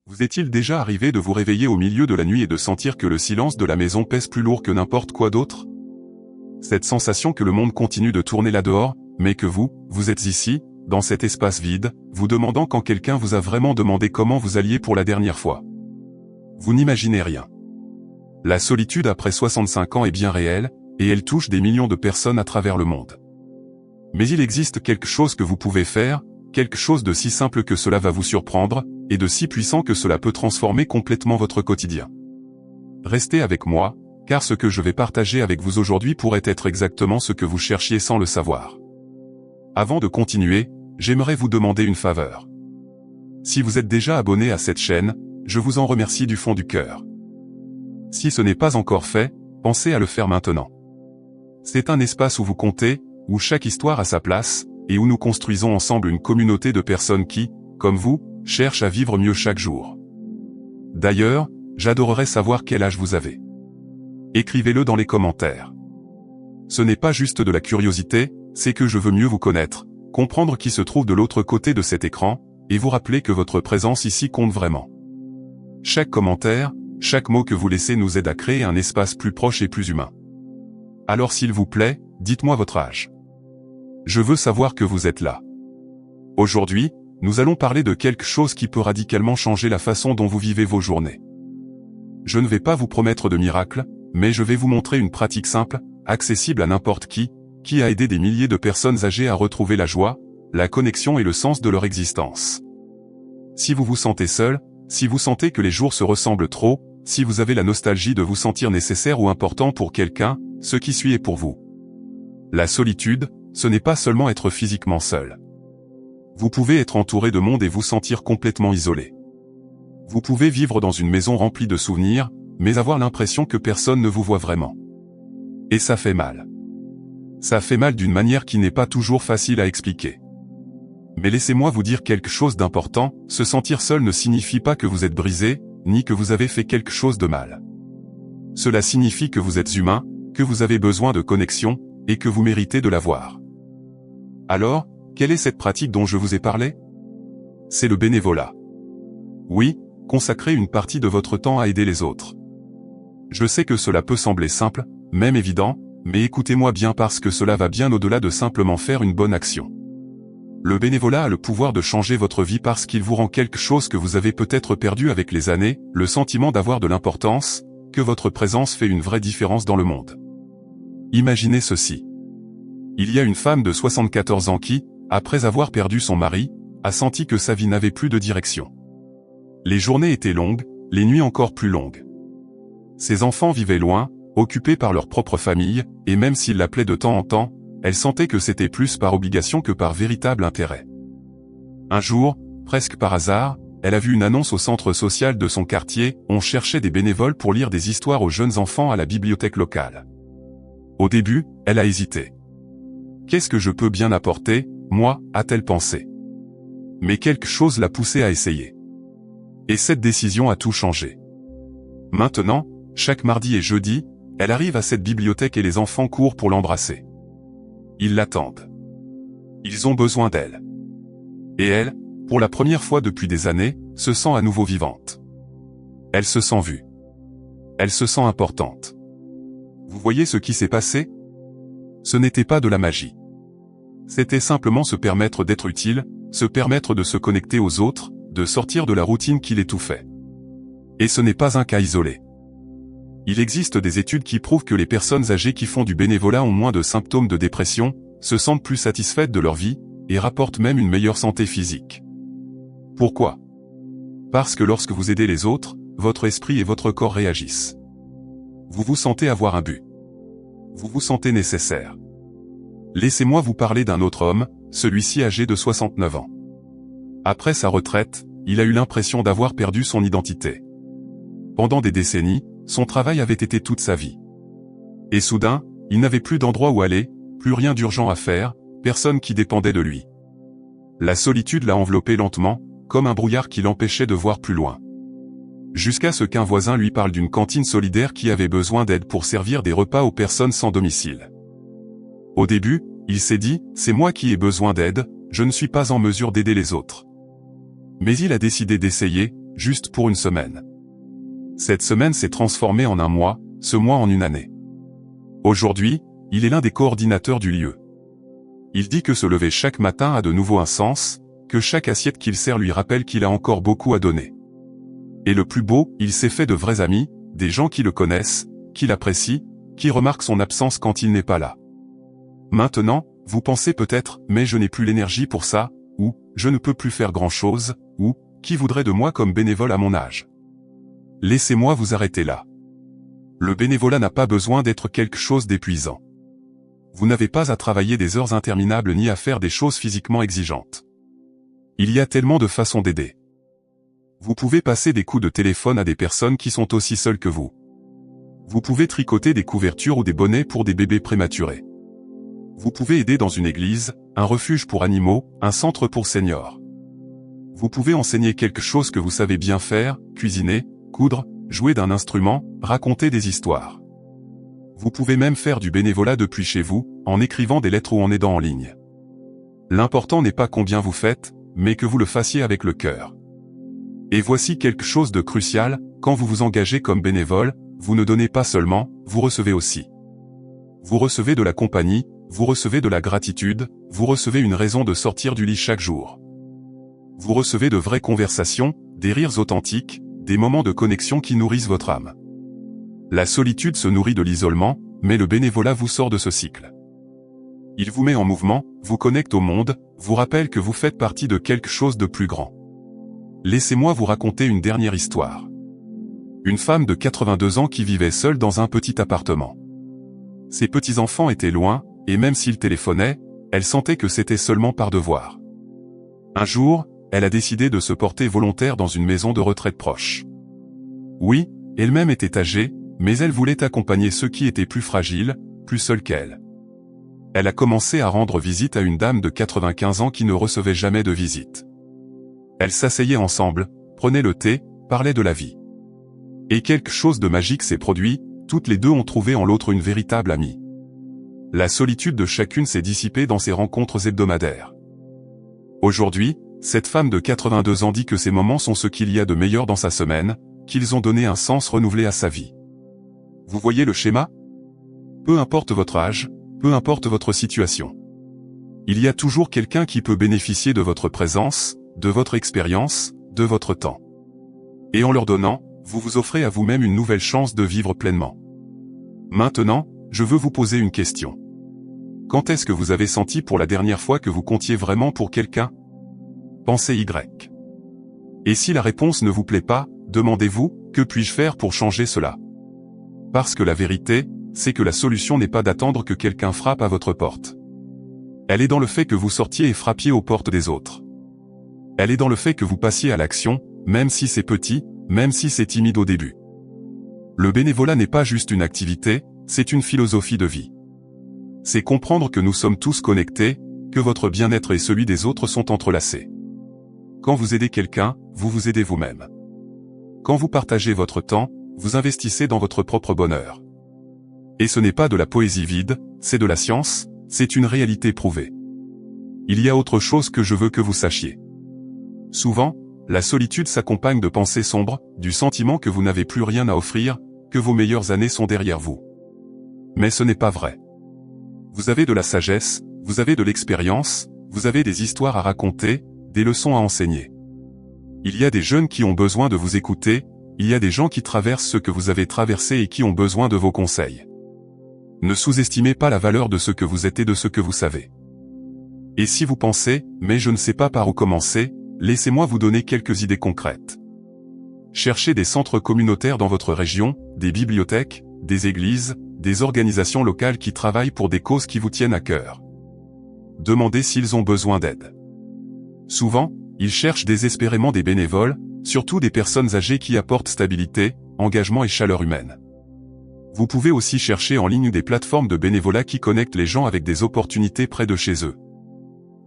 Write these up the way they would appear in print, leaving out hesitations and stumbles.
Vous est-il déjà arrivé de vous réveiller au milieu de la nuit et de sentir que le silence de la maison pèse plus lourd que n'importe quoi d'autre? Cette sensation que le monde continue de tourner là-dehors, mais que vous êtes ici, dans cet espace vide, vous demandant quand quelqu'un vous a vraiment demandé comment vous alliez pour la dernière fois. Vous n'imaginez rien. La solitude après 65 ans est bien réelle, et elle touche des millions de personnes à travers le monde. Mais il existe quelque chose que vous pouvez faire, quelque chose de si simple que cela va vous surprendre, et de si puissant que cela peut transformer complètement votre quotidien. Restez avec moi, car ce que je vais partager avec vous aujourd'hui pourrait être exactement ce que vous cherchiez sans le savoir. Avant de continuer, j'aimerais vous demander une faveur. Si vous êtes déjà abonné à cette chaîne, je vous en remercie du fond du cœur. Si ce n'est pas encore fait, pensez à le faire maintenant. C'est un espace où vous comptez, où chaque histoire a sa place, et où nous construisons ensemble une communauté de personnes qui, comme vous, cherchent à vivre mieux chaque jour. D'ailleurs, j'adorerais savoir quel âge vous avez. Écrivez-le dans les commentaires. Ce n'est pas juste de la curiosité, c'est que je veux mieux vous connaître, comprendre qui se trouve de l'autre côté de cet écran, et vous rappeler que votre présence ici compte vraiment. Chaque commentaire, chaque mot que vous laissez nous aide à créer un espace plus proche et plus humain. Alors s'il vous plaît, dites-moi votre âge. Je veux savoir que vous êtes là. Aujourd'hui, nous allons parler de quelque chose qui peut radicalement changer la façon dont vous vivez vos journées. Je ne vais pas vous promettre de miracles, mais je vais vous montrer une pratique simple, accessible à n'importe qui a aidé des milliers de personnes âgées à retrouver la joie, la connexion et le sens de leur existence. Si vous vous sentez seul, si vous sentez que les jours se ressemblent trop, si vous avez la nostalgie de vous sentir nécessaire ou important pour quelqu'un, ce qui suit est pour vous. La solitude, ce n'est pas seulement être physiquement seul. Vous pouvez être entouré de monde et vous sentir complètement isolé. Vous pouvez vivre dans une maison remplie de souvenirs, mais avoir l'impression que personne ne vous voit vraiment. Et ça fait mal. Ça fait mal d'une manière qui n'est pas toujours facile à expliquer. Mais laissez-moi vous dire quelque chose d'important, se sentir seul ne signifie pas que vous êtes brisé, ni que vous avez fait quelque chose de mal. Cela signifie que vous êtes humain, que vous avez besoin de connexion, et que vous méritez de l'avoir. Alors, quelle est cette pratique dont je vous ai parlé? C'est le bénévolat. Oui, consacrez une partie de votre temps à aider les autres. Je sais que cela peut sembler simple, même évident, mais écoutez-moi bien parce que cela va bien au-delà de simplement faire une bonne action. Le bénévolat a le pouvoir de changer votre vie parce qu'il vous rend quelque chose que vous avez peut-être perdu avec les années, le sentiment d'avoir de l'importance, que votre présence fait une vraie différence dans le monde. Imaginez ceci. Il y a une femme de 74 ans qui, après avoir perdu son mari, a senti que sa vie n'avait plus de direction. Les journées étaient longues, les nuits encore plus longues. Ses enfants vivaient loin, occupés par leur propre famille, et même s'ils l'appelaient de temps en temps, elle sentait que c'était plus par obligation que par véritable intérêt. Un jour, presque par hasard, elle a vu une annonce au centre social de son quartier, on cherchait des bénévoles pour lire des histoires aux jeunes enfants à la bibliothèque locale. Au début, elle a hésité. Qu'est-ce que je peux bien apporter, moi, a-t-elle pensé. Mais quelque chose l'a poussée à essayer. Et cette décision a tout changé. Maintenant, chaque mardi et jeudi, elle arrive à cette bibliothèque et les enfants courent pour l'embrasser. Ils l'attendent. Ils ont besoin d'elle. Et elle, pour la première fois depuis des années, se sent à nouveau vivante. Elle se sent vue. Elle se sent importante. Vous voyez ce qui s'est passé? Ce n'était pas de la magie. C'était simplement se permettre d'être utile, se permettre de se connecter aux autres, de sortir de la routine qui l'étouffait. Et ce n'est pas un cas isolé. Il existe des études qui prouvent que les personnes âgées qui font du bénévolat ont moins de symptômes de dépression, se sentent plus satisfaites de leur vie, et rapportent même une meilleure santé physique. Pourquoi? Parce que lorsque vous aidez les autres, votre esprit et votre corps réagissent. Vous vous sentez avoir un but. Vous vous sentez nécessaire. Laissez-moi vous parler d'un autre homme, celui-ci âgé de 69 ans. Après sa retraite, il a eu l'impression d'avoir perdu son identité. Pendant des décennies, son travail avait été toute sa vie. Et soudain, il n'avait plus d'endroit où aller, plus rien d'urgent à faire, personne qui dépendait de lui. La solitude l'a enveloppé lentement, comme un brouillard qui l'empêchait de voir plus loin. Jusqu'à ce qu'un voisin lui parle d'une cantine solidaire qui avait besoin d'aide pour servir des repas aux personnes sans domicile. Au début, il s'est dit, c'est moi qui ai besoin d'aide, je ne suis pas en mesure d'aider les autres. Mais il a décidé d'essayer, juste pour une semaine. Cette semaine s'est transformée en un mois, ce mois en une année. Aujourd'hui, il est l'un des coordinateurs du lieu. Il dit que se lever chaque matin a de nouveau un sens, que chaque assiette qu'il sert lui rappelle qu'il a encore beaucoup à donner. Et le plus beau, il s'est fait de vrais amis, des gens qui le connaissent, qui l'apprécient, qui remarquent son absence quand il n'est pas là. Maintenant, vous pensez peut-être, mais je n'ai plus l'énergie pour ça, ou, je ne peux plus faire grand-chose, ou, qui voudrait de moi comme bénévole à mon âge? Laissez-moi vous arrêter là. Le bénévolat n'a pas besoin d'être quelque chose d'épuisant. Vous n'avez pas à travailler des heures interminables ni à faire des choses physiquement exigeantes. Il y a tellement de façons d'aider. Vous pouvez passer des coups de téléphone à des personnes qui sont aussi seules que vous. Vous pouvez tricoter des couvertures ou des bonnets pour des bébés prématurés. Vous pouvez aider dans une église, un refuge pour animaux, un centre pour seniors. Vous pouvez enseigner quelque chose que vous savez bien faire, cuisiner, coudre, jouer d'un instrument, raconter des histoires. Vous pouvez même faire du bénévolat depuis chez vous, en écrivant des lettres ou en aidant en ligne. L'important n'est pas combien vous faites, mais que vous le fassiez avec le cœur. Et voici quelque chose de crucial, quand vous vous engagez comme bénévole, vous ne donnez pas seulement, vous recevez aussi. Vous recevez de la compagnie, vous recevez de la gratitude, vous recevez une raison de sortir du lit chaque jour. Vous recevez de vraies conversations, des rires authentiques, des moments de connexion qui nourrissent votre âme. La solitude se nourrit de l'isolement, mais le bénévolat vous sort de ce cycle. Il vous met en mouvement, vous connecte au monde, vous rappelle que vous faites partie de quelque chose de plus grand. Laissez-moi vous raconter une dernière histoire. Une femme de 82 ans qui vivait seule dans un petit appartement. Ses petits-enfants étaient loin, et même s'ils téléphonaient, elle sentait que c'était seulement par devoir. Un jour, elle a décidé de se porter volontaire dans une maison de retraite proche. Oui, elle-même était âgée, mais elle voulait accompagner ceux qui étaient plus fragiles, plus seuls qu'elle. Elle a commencé à rendre visite à une dame de 95 ans qui ne recevait jamais de visite. Elles s'asseyaient ensemble, prenaient le thé, parlaient de la vie. Et quelque chose de magique s'est produit, toutes les deux ont trouvé en l'autre une véritable amie. La solitude de chacune s'est dissipée dans ces rencontres hebdomadaires. Aujourd'hui, cette femme de 82 ans dit que ces moments sont ce qu'il y a de meilleur dans sa semaine, qu'ils ont donné un sens renouvelé à sa vie. Vous voyez le schéma? Peu importe votre âge, peu importe votre situation. Il y a toujours quelqu'un qui peut bénéficier de votre présence, de votre expérience, de votre temps. Et en leur donnant, vous vous offrez à vous-même une nouvelle chance de vivre pleinement. Maintenant, je veux vous poser une question. Quand est-ce que vous avez senti pour la dernière fois que vous comptiez vraiment pour quelqu'un? Pensez Y. Et si la réponse ne vous plaît pas, demandez-vous, que puis-je faire pour changer cela? Parce que la vérité, c'est que la solution n'est pas d'attendre que quelqu'un frappe à votre porte. Elle est dans le fait que vous sortiez et frappiez aux portes des autres. Elle est dans le fait que vous passiez à l'action, même si c'est petit, même si c'est timide au début. Le bénévolat n'est pas juste une activité, c'est une philosophie de vie. C'est comprendre que nous sommes tous connectés, que votre bien-être et celui des autres sont entrelacés. Quand vous aidez quelqu'un, vous vous aidez vous-même. Quand vous partagez votre temps, vous investissez dans votre propre bonheur. Et ce n'est pas de la poésie vide, c'est de la science, c'est une réalité prouvée. Il y a autre chose que je veux que vous sachiez. Souvent, la solitude s'accompagne de pensées sombres, du sentiment que vous n'avez plus rien à offrir, que vos meilleures années sont derrière vous. Mais ce n'est pas vrai. Vous avez de la sagesse, vous avez de l'expérience, vous avez des histoires à raconter, des leçons à enseigner. Il y a des jeunes qui ont besoin de vous écouter, il y a des gens qui traversent ce que vous avez traversé et qui ont besoin de vos conseils. Ne sous-estimez pas la valeur de ce que vous êtes et de ce que vous savez. Et si vous pensez, mais je ne sais pas par où commencer, laissez-moi vous donner quelques idées concrètes. Cherchez des centres communautaires dans votre région, des bibliothèques, des églises, des organisations locales qui travaillent pour des causes qui vous tiennent à cœur. Demandez s'ils ont besoin d'aide. Souvent, ils cherchent désespérément des bénévoles, surtout des personnes âgées qui apportent stabilité, engagement et chaleur humaine. Vous pouvez aussi chercher en ligne des plateformes de bénévolat qui connectent les gens avec des opportunités près de chez eux.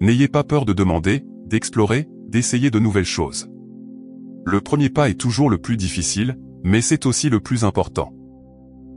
N'ayez pas peur de demander, d'explorer, d'essayer de nouvelles choses. Le premier pas est toujours le plus difficile, mais c'est aussi le plus important.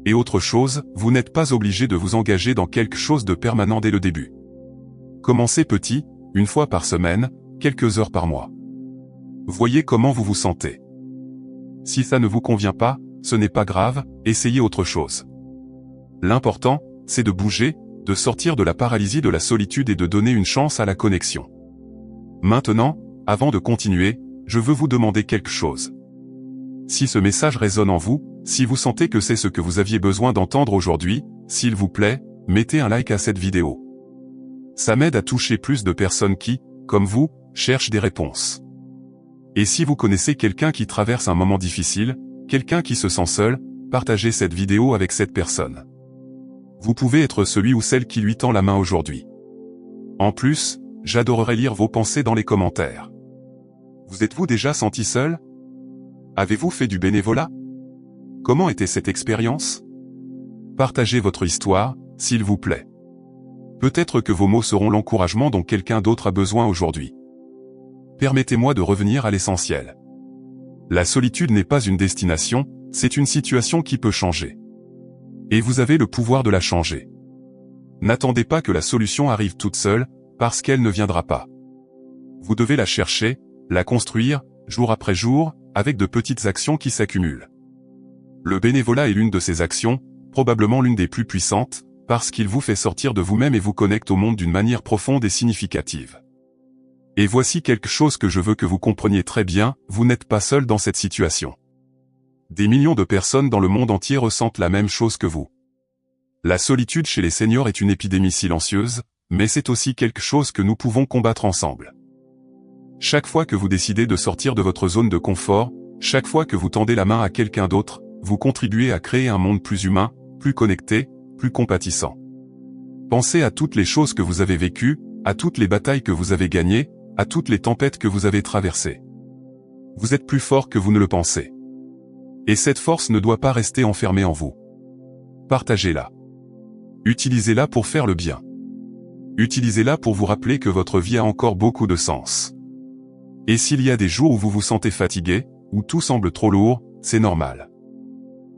Et autre chose, vous n'êtes pas obligé de vous engager dans quelque chose de permanent dès le début. Commencez petit, une fois par semaine, quelques heures par mois. Voyez comment vous vous sentez. Si ça ne vous convient pas, ce n'est pas grave, essayez autre chose. L'important, c'est de bouger, de sortir de la paralysie de la solitude et de donner une chance à la connexion. Maintenant, avant de continuer, je veux vous demander quelque chose. Si ce message résonne en vous, si vous sentez que c'est ce que vous aviez besoin d'entendre aujourd'hui, s'il vous plaît, mettez un like à cette vidéo. Ça m'aide à toucher plus de personnes qui, comme vous, cherchent des réponses. Et si vous connaissez quelqu'un qui traverse un moment difficile, quelqu'un qui se sent seul, partagez cette vidéo avec cette personne. Vous pouvez être celui ou celle qui lui tend la main aujourd'hui. En plus, j'adorerais lire vos pensées dans les commentaires. Vous êtes-vous déjà senti seul? Avez-vous fait du bénévolat? Comment était cette expérience? Partagez votre histoire, s'il vous plaît. Peut-être que vos mots seront l'encouragement dont quelqu'un d'autre a besoin aujourd'hui. Permettez-moi de revenir à l'essentiel. La solitude n'est pas une destination, c'est une situation qui peut changer. Et vous avez le pouvoir de la changer. N'attendez pas que la solution arrive toute seule, parce qu'elle ne viendra pas. Vous devez la chercher, la construire, jour après jour, avec de petites actions qui s'accumulent. Le bénévolat est l'une de ces actions, probablement l'une des plus puissantes, parce qu'il vous fait sortir de vous-même et vous connecte au monde d'une manière profonde et significative. Et voici quelque chose que je veux que vous compreniez très bien, vous n'êtes pas seul dans cette situation. Des millions de personnes dans le monde entier ressentent la même chose que vous. La solitude chez les seniors est une épidémie silencieuse, mais c'est aussi quelque chose que nous pouvons combattre ensemble. Chaque fois que vous décidez de sortir de votre zone de confort, chaque fois que vous tendez la main à quelqu'un d'autre, vous contribuez à créer un monde plus humain, plus connecté, plus compatissant. Pensez à toutes les choses que vous avez vécues, à toutes les batailles que vous avez gagnées, à toutes les tempêtes que vous avez traversées. Vous êtes plus fort que vous ne le pensez. Et cette force ne doit pas rester enfermée en vous. Partagez-la. Utilisez-la pour faire le bien. Utilisez-la pour vous rappeler que votre vie a encore beaucoup de sens. Et s'il y a des jours où vous vous sentez fatigué, où tout semble trop lourd, c'est normal.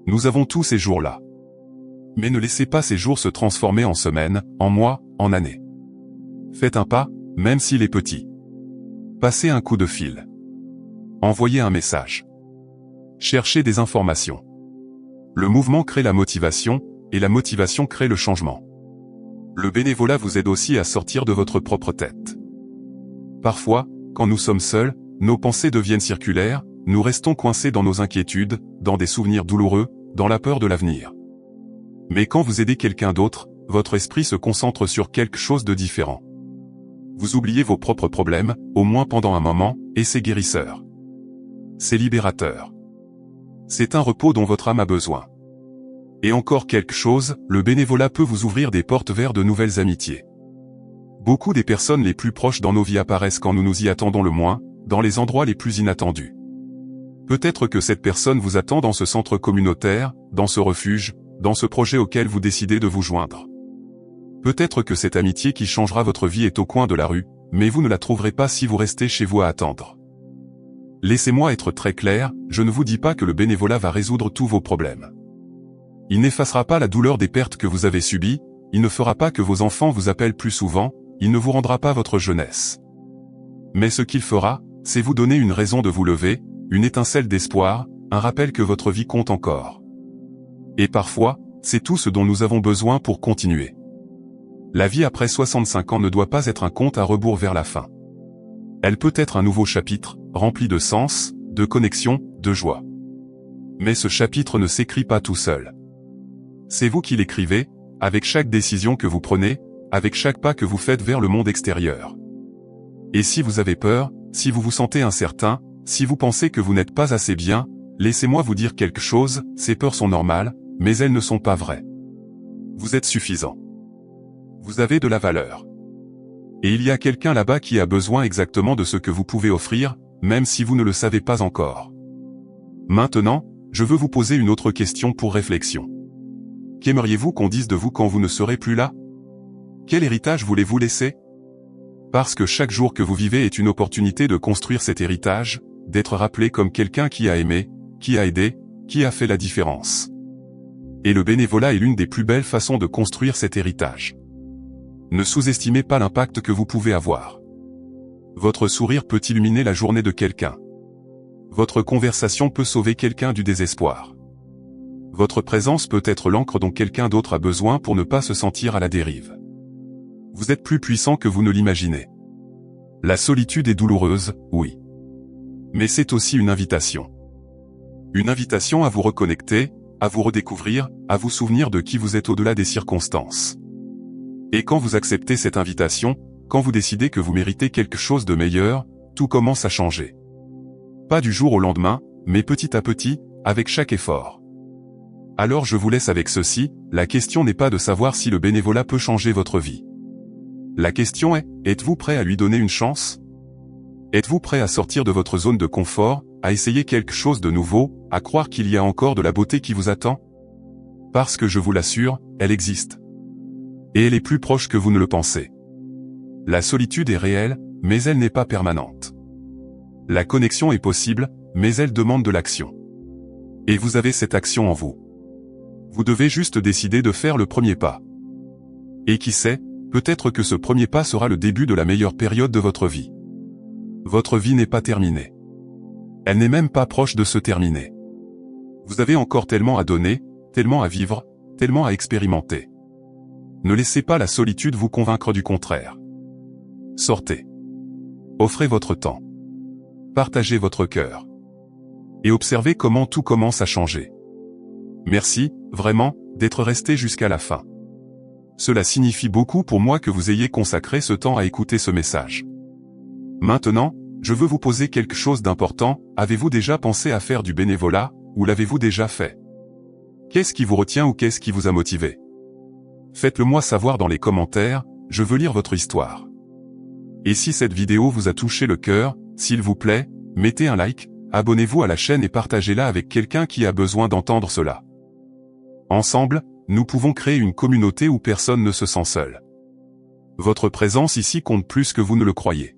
Nous avons tous ces jours-là. Mais ne laissez pas ces jours se transformer en semaines, en mois, en années. Faites un pas, même s'il est petit. Passez un coup de fil. Envoyez un message. Cherchez des informations. Le mouvement crée la motivation, et la motivation crée le changement. Le bénévolat vous aide aussi à sortir de votre propre tête. Parfois, quand nous sommes seuls, nos pensées deviennent circulaires, nous restons coincés dans nos inquiétudes, dans des souvenirs douloureux, dans la peur de l'avenir. Mais quand vous aidez quelqu'un d'autre, votre esprit se concentre sur quelque chose de différent. Vous oubliez vos propres problèmes, au moins pendant un moment, et c'est guérisseur. C'est libérateur. C'est un repos dont votre âme a besoin. Et encore quelque chose, le bénévolat peut vous ouvrir des portes vers de nouvelles amitiés. Beaucoup des personnes les plus proches dans nos vies apparaissent quand nous nous y attendons le moins, dans les endroits les plus inattendus. Peut-être que cette personne vous attend dans ce centre communautaire, dans ce refuge, dans ce projet auquel vous décidez de vous joindre. Peut-être que cette amitié qui changera votre vie est au coin de la rue, mais vous ne la trouverez pas si vous restez chez vous à attendre. Laissez-moi être très clair, je ne vous dis pas que le bénévolat va résoudre tous vos problèmes. Il n'effacera pas la douleur des pertes que vous avez subies, il ne fera pas que vos enfants vous appellent plus souvent, il ne vous rendra pas votre jeunesse. Mais ce qu'il fera, c'est vous donner une raison de vous lever, une étincelle d'espoir, un rappel que votre vie compte encore. Et parfois, c'est tout ce dont nous avons besoin pour continuer. La vie après 65 ans ne doit pas être un compte à rebours vers la fin. Elle peut être un nouveau chapitre, rempli de sens, de connexion, de joie. Mais ce chapitre ne s'écrit pas tout seul. C'est vous qui l'écrivez, avec chaque décision que vous prenez, avec chaque pas que vous faites vers le monde extérieur. Et si vous avez peur, si vous vous sentez incertain, si vous pensez que vous n'êtes pas assez bien, laissez-moi vous dire quelque chose, ces peurs sont normales, mais elles ne sont pas vraies. Vous êtes suffisant. Vous avez de la valeur. Et il y a quelqu'un là-bas qui a besoin exactement de ce que vous pouvez offrir, même si vous ne le savez pas encore. Maintenant, je veux vous poser une autre question pour réflexion. Qu'aimeriez-vous qu'on dise de vous quand vous ne serez plus là? Quel héritage voulez-vous laisser? Parce que chaque jour que vous vivez est une opportunité de construire cet héritage, d'être rappelé comme quelqu'un qui a aimé, qui a aidé, qui a fait la différence. Et le bénévolat est l'une des plus belles façons de construire cet héritage. Ne sous-estimez pas l'impact que vous pouvez avoir. Votre sourire peut illuminer la journée de quelqu'un. Votre conversation peut sauver quelqu'un du désespoir. Votre présence peut être l'encre dont quelqu'un d'autre a besoin pour ne pas se sentir à la dérive. Vous êtes plus puissant que vous ne l'imaginez. La solitude est douloureuse, oui. Mais c'est aussi une invitation. Une invitation à vous reconnecter, à vous redécouvrir, à vous souvenir de qui vous êtes au-delà des circonstances. Et quand vous acceptez cette invitation, quand vous décidez que vous méritez quelque chose de meilleur, tout commence à changer. Pas du jour au lendemain, mais petit à petit, avec chaque effort. Alors je vous laisse avec ceci, la question n'est pas de savoir si le bénévolat peut changer votre vie. La question est, êtes-vous prêt à lui donner une chance? Êtes-vous prêt à sortir de votre zone de confort, à essayer quelque chose de nouveau, à croire qu'il y a encore de la beauté qui vous attend? Parce que je vous l'assure, elle existe. Et elle est plus proche que vous ne le pensez. La solitude est réelle, mais elle n'est pas permanente. La connexion est possible, mais elle demande de l'action. Et vous avez cette action en vous. Vous devez juste décider de faire le premier pas. Et qui sait, peut-être que ce premier pas sera le début de la meilleure période de votre vie. Votre vie n'est pas terminée. Elle n'est même pas proche de se terminer. Vous avez encore tellement à donner, tellement à vivre, tellement à expérimenter. Ne laissez pas la solitude vous convaincre du contraire. Sortez. Offrez votre temps. Partagez votre cœur. Et observez comment tout commence à changer. Merci, vraiment, d'être resté jusqu'à la fin. Cela signifie beaucoup pour moi que vous ayez consacré ce temps à écouter ce message. Maintenant, je veux vous poser quelque chose d'important. Avez-vous déjà pensé à faire du bénévolat, ou l'avez-vous déjà fait? Qu'est-ce qui vous retient ou qu'est-ce qui vous a motivé? Faites-le moi savoir dans les commentaires, je veux lire votre histoire. Et si cette vidéo vous a touché le cœur, s'il vous plaît, mettez un like, abonnez-vous à la chaîne et partagez-la avec quelqu'un qui a besoin d'entendre cela. Ensemble, nous pouvons créer une communauté où personne ne se sent seul. Votre présence ici compte plus que vous ne le croyez.